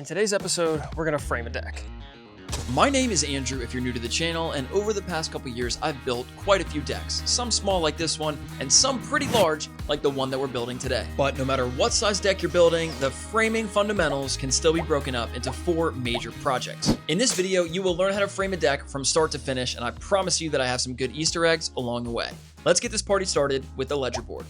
In today's episode, we're gonna frame a deck. My name is Andrew if you're new to the channel, and over the past couple years I've built quite a few decks, some small like this one, and some pretty large like the one that we're building today. But no matter what size deck you're building, the framing fundamentals can still be broken up into 4 major projects. In this video, you will learn how to frame a deck from start to finish, and I promise you that I have some good Easter eggs along the way. Let's get this party started with the ledger board.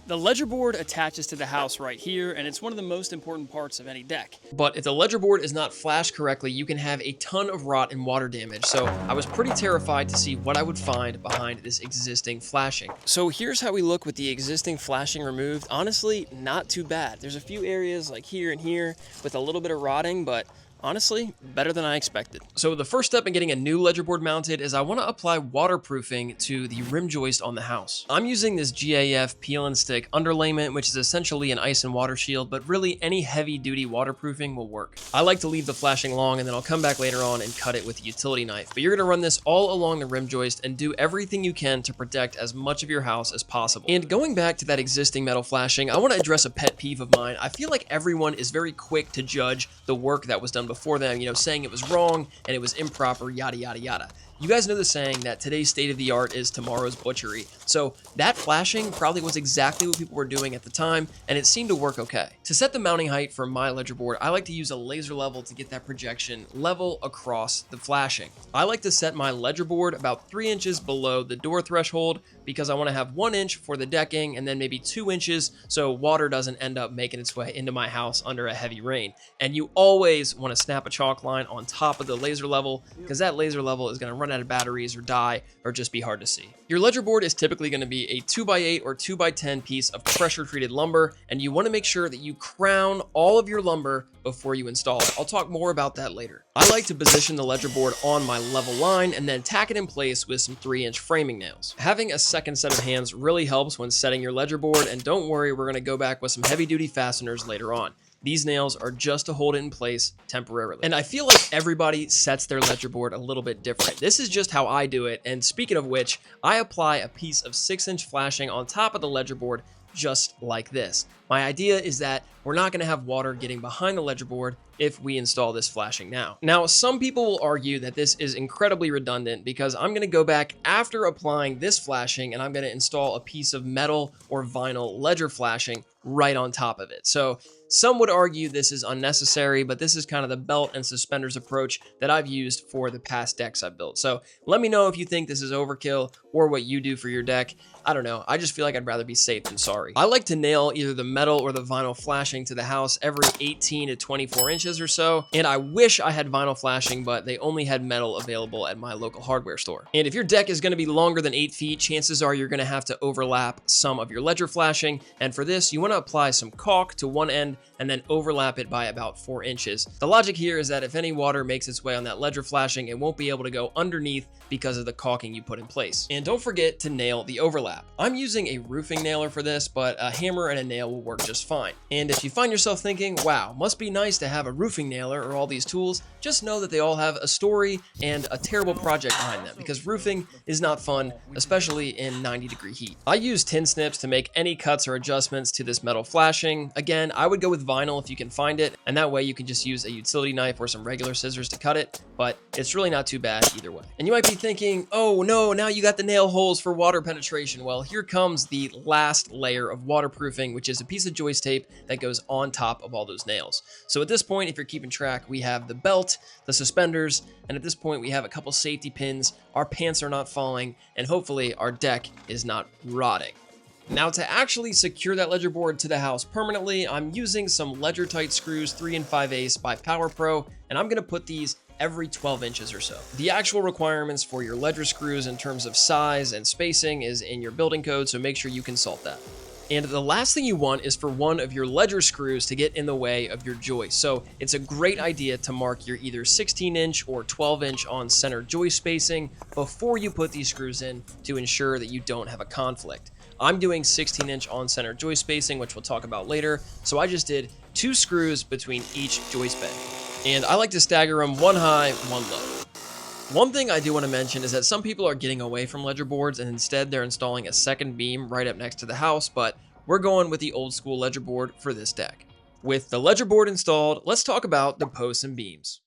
The ledger board attaches to the house right here, and it's one of the most important parts of any deck. But if the ledger board is not flashed correctly, you can have a ton of rot and water damage, so I was pretty terrified to see what I would find behind this existing flashing. So here's how we look with the existing flashing removed. Honestly, not too bad. There's a few areas like here and here with a little bit of rotting, but honestly, better than I expected. So the first step in getting a new ledger board mounted is I want to apply waterproofing to the rim joist on the house. I'm using this GAF peel and stick underlayment, which is essentially an ice and water shield, but really any heavy duty waterproofing will work. I like to leave the flashing long and then I'll come back later on and cut it with a utility knife. But you're going to run this all along the rim joist and do everything you can to protect as much of your house as possible. And going back to that existing metal flashing, I want to address a pet peeve of mine. I feel like everyone is very quick to judge the work that was done before them, saying it was wrong and it was improper, yada, yada, yada. You guys know the saying that today's state of the art is tomorrow's butchery. So that flashing probably was exactly what people were doing at the time, and it seemed to work okay. To set the mounting height for my ledger board, I like to use a laser level to get that projection level across the flashing. I like to set my ledger board about 3 inches below the door threshold because I want to have 1 inch for the decking and then maybe 2 inches so water doesn't end up making its way into my house under a heavy rain. And you always want to snap a chalk line on top of the laser level because that laser level is going to run out of batteries or die or just be hard to see. Your ledger board is typically going to be a 2x8 or 2x10 piece of pressure treated lumber, and you want to make sure that you crown all of your lumber before you install it. I'll talk more about that later. I like to position the ledger board on my level line and then tack it in place with some 3-inch framing nails. Having a second set of hands really helps when setting your ledger board, and don't worry, we're going to go back with some heavy duty fasteners later on. These nails are just to hold it in place temporarily. And I feel like everybody sets their ledger board a little bit different. This is just how I do it. And speaking of which, I apply a piece of 6-inch flashing on top of the ledger board just like this. My idea is that we're not going to have water getting behind the ledger board if we install this flashing now. Now, some people will argue that this is incredibly redundant because I'm going to go back after applying this flashing and I'm going to install a piece of metal or vinyl ledger flashing right on top of it. So some would argue this is unnecessary, but this is kind of the belt and suspenders approach that I've used for the past decks I've built. So let me know if you think this is overkill or what you do for your deck. I don't know. I just feel like I'd rather be safe than sorry. I like to nail either the metal or the vinyl flashing to the house every 18 to 24 inches or so. And I wish I had vinyl flashing, but they only had metal available at my local hardware store. And if your deck is going to be longer than 8 feet, chances are you're going to have to overlap some of your ledger flashing. And for this, you want to apply some caulk to one end and then overlap it by about 4 inches. The logic here is that if any water makes its way on that ledger flashing, it won't be able to go underneath because of the caulking you put in place. And don't forget to nail the overlap. I'm using a roofing nailer for this, but a hammer and a nail will work just fine. And if you find yourself thinking, wow, must be nice to have a roofing nailer or all these tools, just know that they all have a story and a terrible project behind them because roofing is not fun, especially in 90-degree heat. I use tin snips to make any cuts or adjustments to this metal flashing. Again, I would go with vinyl if you can find it, and that way you can just use a utility knife or some regular scissors to cut it, but it's really not too bad either way. And you might be thinking, oh no, now you got the nail holes for water penetration. Well, here comes the last layer of waterproofing, which is a piece of joist tape that goes on top of all those nails. So at this point, if you're keeping track, we have the belt, the suspenders, and at this point we have a couple safety pins, our pants are not falling, and hopefully our deck is not rotting. Now to actually secure that ledger board to the house permanently, I'm using some ledger tight screws 3 5/8 by Power Pro, and I'm going to put these every 12 inches or so. The actual requirements for your ledger screws in terms of size and spacing is in your building code, so make sure you consult that. And the last thing you want is for one of your ledger screws to get in the way of your joist. So it's a great idea to mark your either 16-inch or 12-inch on center joist spacing before you put these screws in to ensure that you don't have a conflict. I'm doing 16-inch on center joist spacing, which we'll talk about later. So I just did 2 screws between each joist bed. And I like to stagger them 1 high, 1 low. One thing I do want to mention is that some people are getting away from ledger boards and instead they're installing a second beam right up next to the house, but we're going with the old school ledger board for this deck. With the ledger board installed, let's talk about the posts and beams.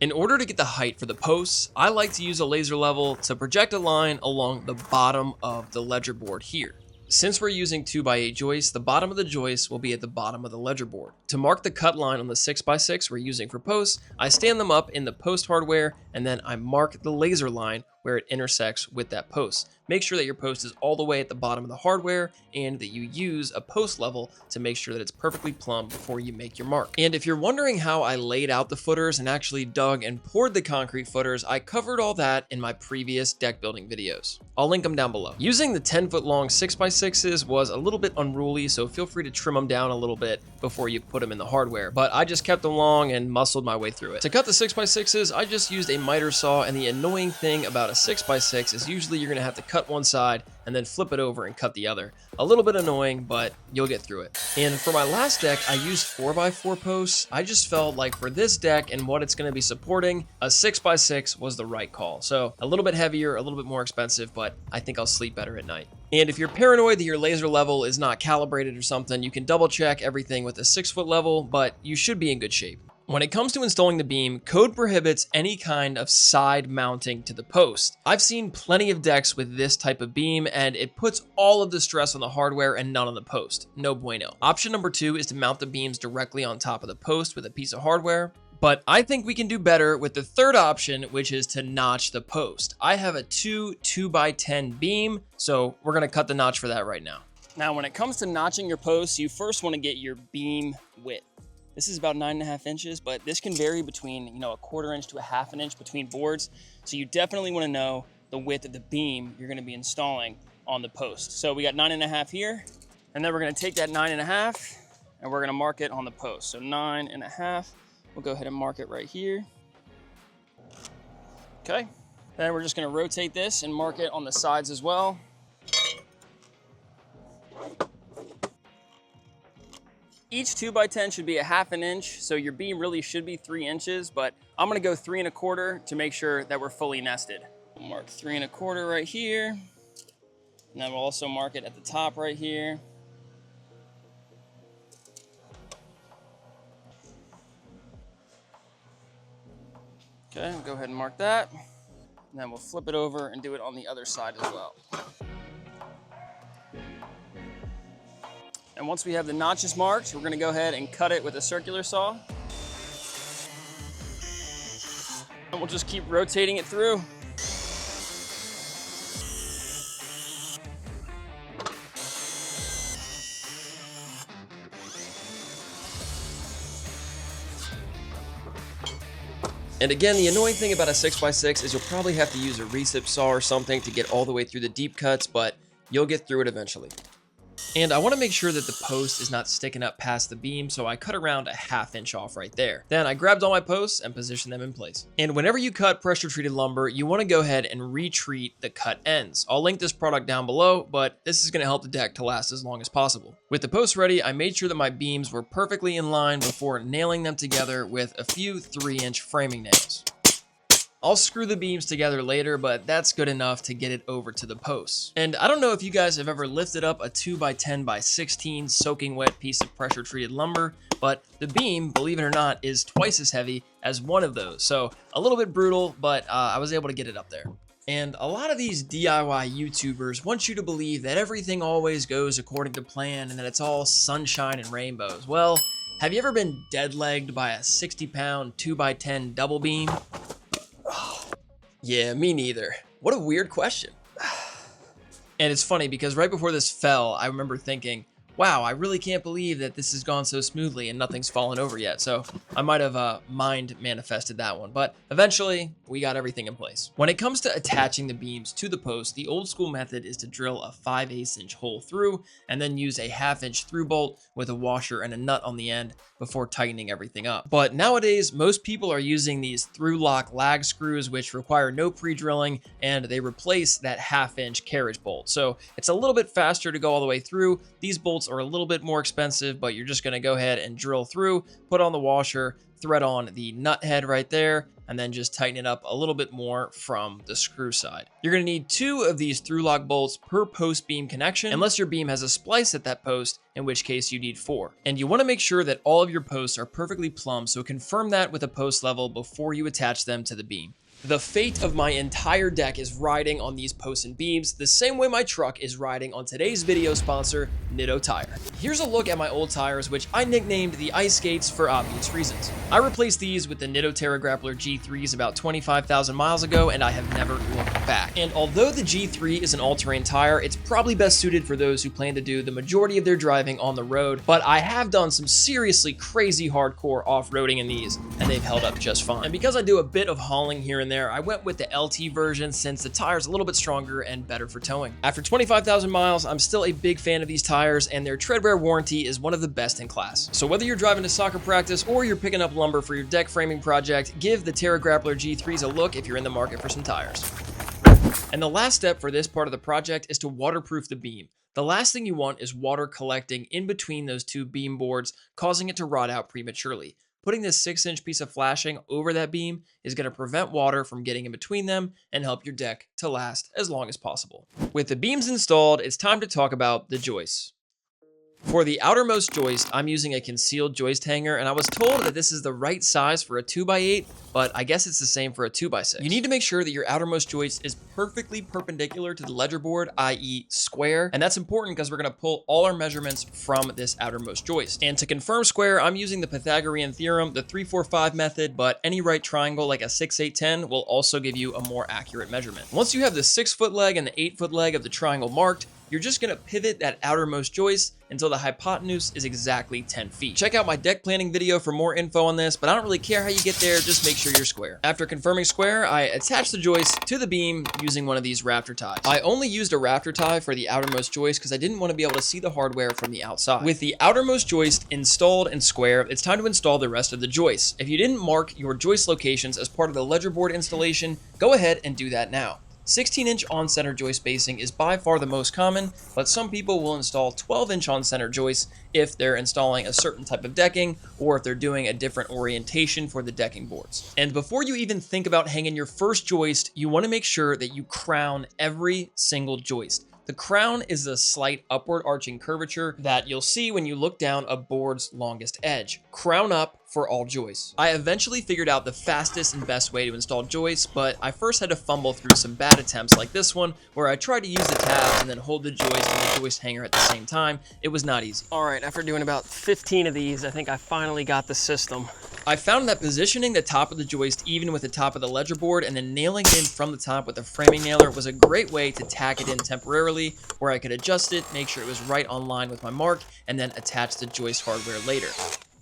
In order to get the height for the posts, I like to use a laser level to project a line along the bottom of the ledger board here. Since we're using 2x8 joists, the bottom of the joist will be at the bottom of the ledger board. To mark the cut line on the 6x6 we're using for posts, I stand them up in the post hardware and then I mark the laser line where it intersects with that post. Make sure that your post is all the way at the bottom of the hardware and that you use a post level to make sure that it's perfectly plumb before you make your mark. And if you're wondering how I laid out the footers and actually dug and poured the concrete footers, I covered all that in my previous deck building videos. I'll link them down below. Using the 10-foot long 6x6s was a little bit unruly, so feel free to trim them down a little bit before you put them in the hardware, but I just kept them long and muscled my way through it. To cut the 6x6s, I just used a miter saw, and the annoying thing about a 6x6 is usually you're gonna have to cut one side and then flip it over and cut the other. A little bit annoying, but you'll get through it. And for my last deck, I used 4x4 posts. I just felt like for this deck and what it's gonna be supporting, a 6x6 was the right call. So a little bit heavier, a little bit more expensive, but I think I'll sleep better at night. And if you're paranoid that your laser level is not calibrated or something, you can double check everything with a 6-foot level, but you should be in good shape. When it comes to installing the beam, code prohibits any kind of side mounting to the post. I've seen plenty of decks with this type of beam and it puts all of the stress on the hardware and none on the post. No bueno. Option number 2 is to mount the beams directly on top of the post with a piece of hardware. But I think we can do better with the third option, which is to notch the post. I have a 2x10 beam, so we're gonna cut the notch for that right now. Now, when it comes to notching your posts, you first want to get your beam width. This is about 9.5 inches, but this can vary between, a 1/4 inch to a 1/2 inch between boards. So you definitely want to know the width of the beam you're going to be installing on the post. So we got 9.5 here, and then we're going to take that 9.5 and we're going to mark it on the post. So 9.5, we'll go ahead and mark it right here. Okay, then we're just going to rotate this and mark it on the sides as well. Each 2x10 should be a 1/2 inch, so your beam really should be 3 inches, but I'm gonna go 3 1/4 to make sure that we're fully nested. We'll mark 3 1/4 right here, and then we'll also mark it at the top right here. Okay, we'll go ahead and mark that, and then we'll flip it over and do it on the other side as well. And once we have the notches marked, we're gonna go ahead and cut it with a circular saw. And we'll just keep rotating it through. And again, the annoying thing about a 6x6 is you'll probably have to use a recip saw or something to get all the way through the deep cuts, but you'll get through it eventually. And I want to make sure that the post is not sticking up past the beam, so I cut around a 1/2 inch off right there. Then I grabbed all my posts and positioned them in place. And whenever you cut pressure treated lumber, you want to go ahead and retreat the cut ends. I'll link this product down below, but this is going to help the deck to last as long as possible. With the posts ready, I made sure that my beams were perfectly in line before nailing them together with a few 3-inch framing nails. I'll screw the beams together later, but that's good enough to get it over to the posts. And I don't know if you guys have ever lifted up a 2x10x16 soaking wet piece of pressure treated lumber, but the beam, believe it or not, is twice as heavy as one of those. So a little bit brutal, but I was able to get it up there. And a lot of these DIY YouTubers want you to believe that everything always goes according to plan and that it's all sunshine and rainbows. Well, have you ever been dead-legged by a 60-pound 2x10 double beam? Yeah, me neither. What a weird question. And it's funny because right before this fell, I remember thinking, wow, I really can't believe that this has gone so smoothly and nothing's fallen over yet. So I might have mind manifested that one, but eventually we got everything in place. When it comes to attaching the beams to the post, the old school method is to drill a 5/8 inch hole through and then use a 1/2 inch through bolt with a washer and a nut on the end before tightening everything up. But nowadays, most people are using these through lock lag screws, which require no pre-drilling, and they replace that 1/2 inch carriage bolt. So it's a little bit faster to go all the way through. These bolts bolts are a little bit more expensive, but you're just going to go ahead and drill through, put on the washer, thread on the nut head right there, and then just tighten it up a little bit more from the screw side. You're going to need 2 of these through lock bolts per post beam connection, unless your beam has a splice at that post, in which case you need 4. And you want to make sure that all of your posts are perfectly plumb, so confirm that with a post level before you attach them to the beam. The fate of my entire deck is riding on these posts and beams, the same way my truck is riding on today's video sponsor, Nitto Tire. Here's a look at my old tires, which I nicknamed the Ice Skates for obvious reasons. I replaced these with the Nitto Terra Grappler G3s about 25,000 miles ago, and I have never looked back. And although the G3 is an all-terrain tire, it's probably best suited for those who plan to do the majority of their driving on the road, but I have done some seriously crazy hardcore off-roading in these, and they've held up just fine. And because I do a bit of hauling here and there, I went with the LT version since the tire's a little bit stronger and better for towing. After 25,000 miles, I'm still a big fan of these tires, and their tread wear warranty is one of the best in class. So whether you're driving to soccer practice or you're picking up lumber for your deck framing project, give the Terra Grappler G3s a look if you're in the market for some tires. And the last step for this part of the project is to waterproof the beam. The last thing you want is water collecting in between those 2 beam boards, causing it to rot out prematurely. Putting this 6-inch piece of flashing over that beam is going to prevent water from getting in between them and help your deck to last as long as possible. With the beams installed, it's time to talk about the joists. For the outermost joist, I'm using a concealed joist hanger, and I was told that this is the right size for a 2x8, but I guess it's the same for a 2x6. You need to make sure that your outermost joist is perfectly perpendicular to the ledger board, i.e. square, and that's important because we're going to pull all our measurements from this outermost joist. And to confirm square, I'm using the Pythagorean theorem, the 3-4-5 method, but any right triangle like a 6-8-10 will also give you a more accurate measurement. Once you have the 6-foot leg and the 8-foot leg of the triangle marked, you're just going to pivot that outermost joist until the hypotenuse is exactly 10 feet. Check out my deck planning video for more info on this, but I don't really care how you get there, just make sure you're square. After confirming square, I attach the joist to the beam using one of these rafter ties. I only used a rafter tie for the outermost joist because I didn't want to be able to see the hardware from the outside. With the outermost joist installed and square, it's time to install the rest of the joists. If you didn't mark your joist locations as part of the ledger board installation, go ahead and do that now. 16-inch on-center joist spacing is by far the most common, but some people will install 12-inch on-center joists if they're installing a certain type of decking or if they're doing a different orientation for the decking boards. And before you even think about hanging your first joist, you want to make sure that you crown every single joist. The crown is the slight upward arching curvature that you'll see when you look down a board's longest edge. Crown up for all joists. I eventually figured out the fastest and best way to install joists, but I first had to fumble through some bad attempts like this one, where I tried to use the tab and then hold the joist and the joist hanger at the same time. It was not easy. All right, after doing about 15 of these, I think I finally got the system. I found that positioning the top of the joist even with the top of the ledger board and then nailing it in from the top with a framing nailer was a great way to tack it in temporarily, where I could adjust it, make sure it was right on line with my mark, and then attach the joist hardware later.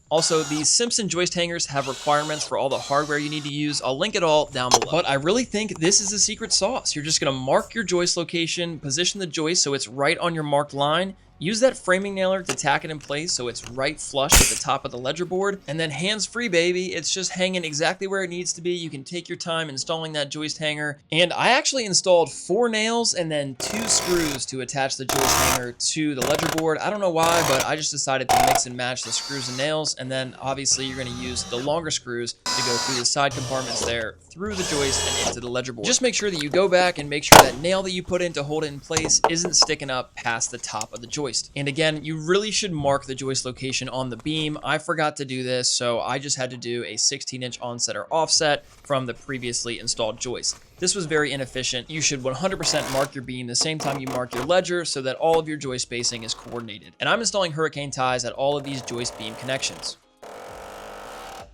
Also, these Simpson joist hangers have requirements for all the hardware you need to use. I'll link it all down below. But I really think this is the secret sauce. You're just gonna mark your joist location, position the joist so it's right on your marked line, use that framing nailer to tack it in place so it's right flush with the top of the ledger board, and then hands-free, baby. It's just hanging exactly where it needs to be. You can take your time installing that joist hanger. And I actually installed 4 nails and then 2 screws to attach the joist hanger to the ledger board. I don't know why, but I just decided to mix and match the screws and nails, and then obviously you're gonna use the longer screws to go through the side compartments there, through the joist and into the ledger board. Just make sure that you go back and make sure that nail that you put in to hold it in place isn't sticking up past the top of the joist. And again, you really should mark the joist location on the beam. I forgot to do this, so I just had to do a 16-inch on-center offset from the previously installed joist. This was very inefficient. You should 100% mark your beam the same time you mark your ledger so that all of your joist spacing is coordinated. And I'm installing hurricane ties at all of these joist beam connections.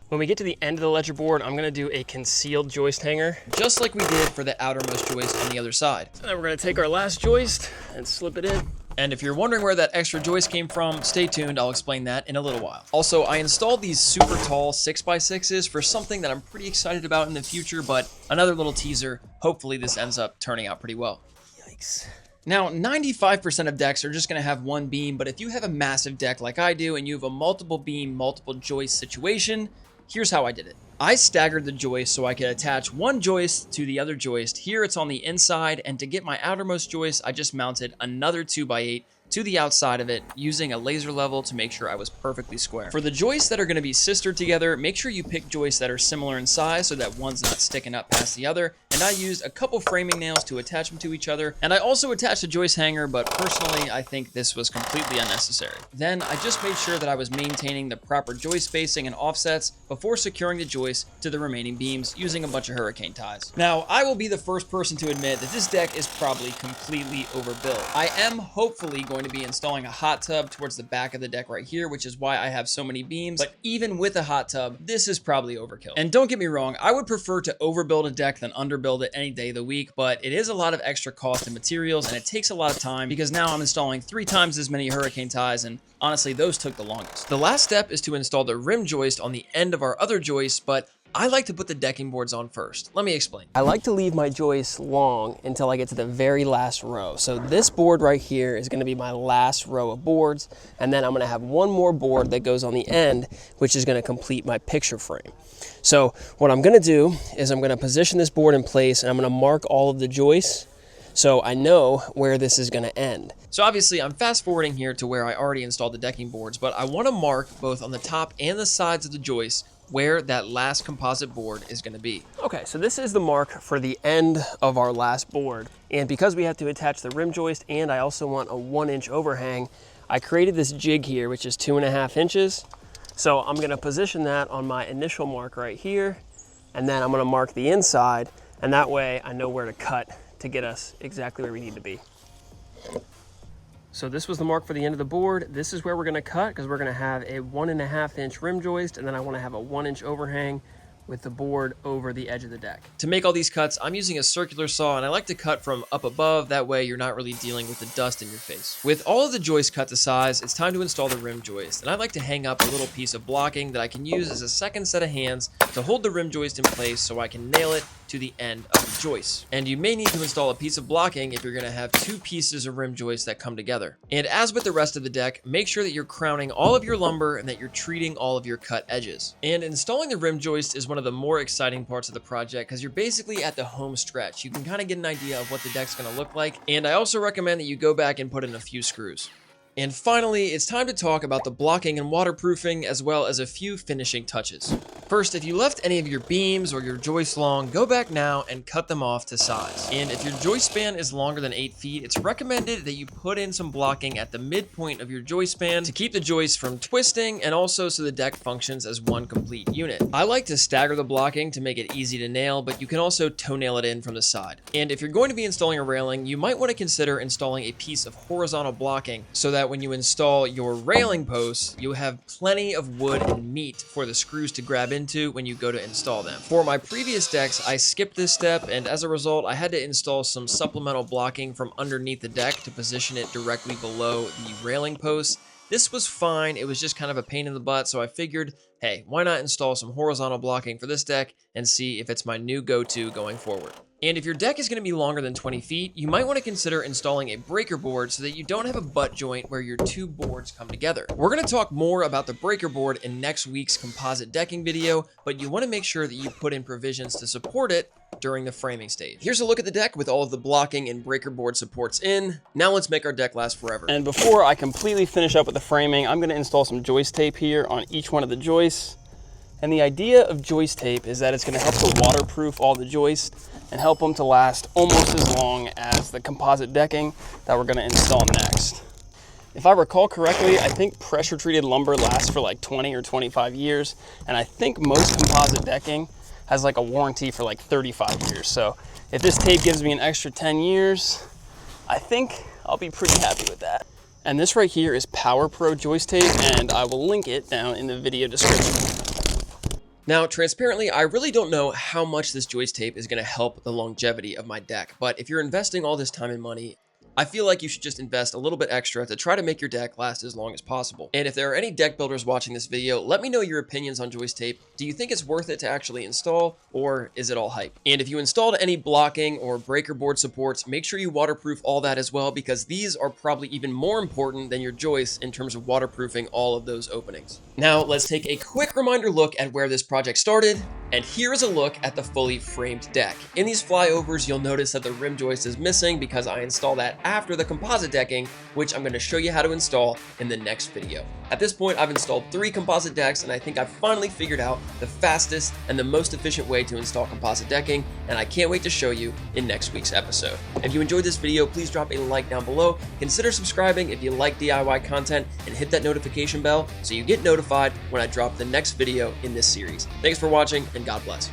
When we get to the end of the ledger board, I'm gonna do a concealed joist hanger. Just like we did for the outermost joist on the other side. So then we're gonna take our last joist and slip it in. And if you're wondering where that extra joist came from, stay tuned, I'll explain that in a little while. Also, I installed these super tall 6x6s for something that I'm pretty excited about in the future, but another little teaser, hopefully this ends up turning out pretty well. Yikes. Now, 95% of decks are just going to have one beam, but if you have a massive deck like I do and you have a multiple beam, multiple joist situation, here's how I did it. I staggered the joist so I could attach one joist to the other joist. Here it's on the inside, and to get my outermost joist, I just mounted another 2x8 to the outside of it using a laser level to make sure I was perfectly square. For the joists that are going to be sistered together, make sure you pick joists that are similar in size so that one's not sticking up past the other. And I used a couple framing nails to attach them to each other. And I also attached a joist hanger, but personally, I think this was completely unnecessary. Then I just made sure that I was maintaining the proper joist spacing and offsets before securing the joist to the remaining beams using a bunch of hurricane ties. Now, I will be the first person to admit that this deck is probably completely overbuilt. I am hopefully going to be installing a hot tub towards the back of the deck right here, which is why I have so many beams. But even with a hot tub, this is probably overkill. And don't get me wrong, I would prefer to overbuild a deck than underbuild it any day of the week, but it is a lot of extra cost and materials, and it takes a lot of time because now I'm installing 3 times as many hurricane ties, and honestly, those took the longest. The last step is to install the rim joist on the end of our other joists, but I like to put the decking boards on first. Let me explain. I like to leave my joists long until I get to the very last row. So this board right here is going to be my last row of boards, and then I'm going to have one more board that goes on the end, which is going to complete my picture frame. So what I'm going to do is I'm going to position this board in place, and I'm going to mark all of the joists so I know where this is going to end. So obviously I'm fast forwarding here to where I already installed the decking boards, but I want to mark both on the top and the sides of the joists where that last composite board is going to be. Okay, so this is the mark for the end of our last board. And because we have to attach the rim joist and I also want a 1-inch overhang, I created this jig here, which is 2.5 inches. So I'm going to position that on my initial mark right here, and then I'm going to mark the inside, and that way I know where to cut to get us exactly where we need to be. So this was the mark for the end of the board. This is where we're going to cut because we're going to have a 1.5 inch rim joist, and then I want to have a 1-inch overhang with the board over the edge of the deck. To make all ththese cuts, I'm using a circular saw, and I like to cut from up above. That way you're not really dealing with the dust in your face. With all of the joists cut to size, it's time to install the rim joist. And I like to hang up a little piece of blocking that I can use as a second set of hands to hold the rim joist in place so I can nail it to the end of the joist. And you may need to install a piece of blocking if you're going to have 2 pieces of rim joist that come together. And as with the rest of the deck, make sure that you're crowning all of your lumber and that you're treating all of your cut edges. And installing the rim joist is one of the more exciting parts of the project because you're basically at the home stretch. You can kind of get an idea of what the deck's going to look like, and I also recommend that you go back and put in a few screws. And finally, it's time to talk about the blocking and waterproofing as well as a few finishing touches. First, if you left any of your beams or your joists long, go back now and cut them off to size. And if your joist span is longer than 8 feet, it's recommended that you put in some blocking at the midpoint of your joist span to keep the joists from twisting and also so the deck functions as one complete unit. I like to stagger the blocking to make it easy to nail, but you can also toenail it in from the side. And if you're going to be installing a railing, you might want to consider installing a piece of horizontal blocking so that when you install your railing posts, you have plenty of wood and meat for the screws to grab into when you go to install them. For my previous decks, I skipped this step, and as a result, I had to install some supplemental blocking from underneath the deck to position it directly below the railing posts. This was fine, it was just kind of a pain in the butt, so I figured, hey, why not install some horizontal blocking for this deck and see if it's my new go-to going forward. And if your deck is going to be longer than 20 feet, you might want to consider installing a breaker board so that you don't have a butt joint where your 2 boards come together. We're going to talk more about the breaker board in next week's composite decking video, but you want to make sure that you put in provisions to support it during the framing stage. Here's a look at the deck with all of the blocking and breaker board supports in. Now let's make our deck last forever. And before I completely finish up with the framing, I'm going to install some joist tape here on each one of the joists. And the idea of joist tape is that it's going to help to waterproof all the joists and help them to last almost as long as the composite decking that we're going to install next. If I recall correctly, I think pressure treated lumber lasts for like 20 or 25 years. And I think most composite decking has like a warranty for like 35 years. So if this tape gives me an extra 10 years, I think I'll be pretty happy with that. And this right here is Power Pro joist tape, and I will link it down in the video description. Now, transparently, I really don't know how much this joist tape is going to help the longevity of my deck, but if you're investing all this time and money, I feel like you should just invest a little bit extra to try to make your deck last as long as possible. And if there are any deck builders watching this video, let me know your opinions on joist tape. Do you think it's worth it to actually install, or is it all hype? And if you installed any blocking or breaker board supports, make sure you waterproof all that as well, because these are probably even more important than your joists in terms of waterproofing all of those openings. Now, let's take a quick reminder look at where this project started And here is a look at the fully framed deck. In these flyovers, you'll notice that the rim joist is missing because I installed that after the composite decking, which I'm going to show you how to install in the next video. At this point, I've installed 3 composite decks, and I think I've finally figured out the fastest and the most efficient way to install composite decking, and I can't wait to show you in next week's episode. If you enjoyed this video, please drop a like down below, consider subscribing if you like DIY content, and hit that notification bell so you get notified when I drop the next video in this series. Thanks for watching, and God bless.